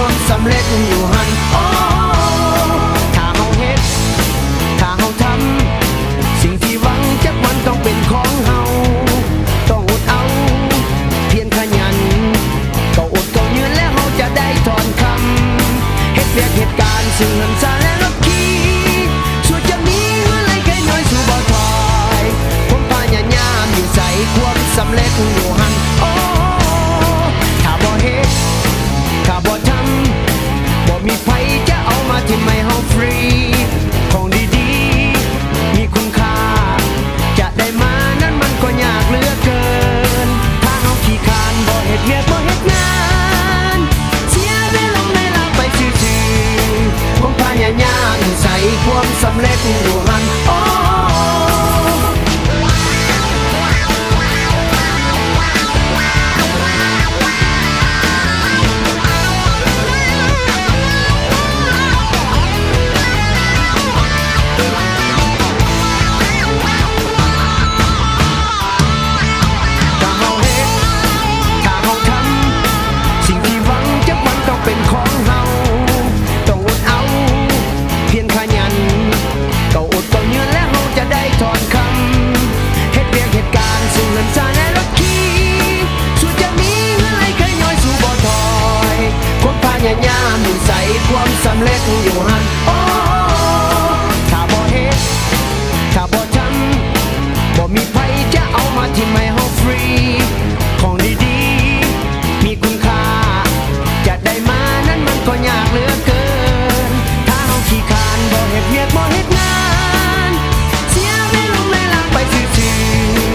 ความสำเร็จอยู่หันโอ้ถ้าเฮาเฮ็ดถ้าเฮาทำสิ่งที่หวังจักวันต้องเป็นของเฮาต้องอดเอาเพียรขยันก็อดก็ยืนแล้วเฮาจะได้ถอนคำเฮ็ดเวียกเหตุการณ์ซึ่งหันซาและลักคีส่วนจะมีเงินไหลแค่น้อยสู่บ่ถอยผมพยายามอยู่ใส่ความสำเร็จอยู่หันโอ้ถ้าบ่เฮ็ดถ้าบ่ทำบ่มีไผจะเอามาทิ่มให้เฮาฟรีของดีๆมีคุณค่าจะได้มานั้นมันก็ยากเหลือเกินถ้าเฮาขี้คร้านบ่เฮ็ดเวียกบ่เฮ็ดงานเสียเวลาไปซื่อๆผมพยายามอยู่ใส่ความสำเร็จอยู่หันโอ้เป็นของเฮาต้องอดเอาเพียรขยันก็อดก็ยืนและเฮาจะได้ถอนคำเฮ็ดเวียกเหตุการณ์ซึ่งเงินซาในรถขี่สุดจะมีเงินไหลเคยย้อยสู่บ่ถอยความพยายามอยู่ใส่ความสำเร็จอยู่หันโอ้ถ้าบ่เฮ็ดถ้าบ่ทำบ่มีไผจะเอามาทิ่มให้เฮาฟรีของดีๆมีคุณค่าจะได้มานั้นมันก็ยากเหลือเกินถ้าเฮาขี้คร้านบ่เฮ็ดเวียกบ่เฮ็ดงานเสียเวลาไปซื่อ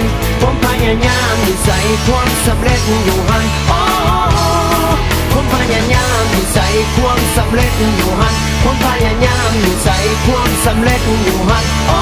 ๆผมพยายามอยู่ใส่ความสำเร็จอยู่หันโอ้ผมพยายามอยู่ใส่ความสำเร็จอยู่หันผมพยายามอยู่ใส่ความสำเร็จอยู่หันโอ้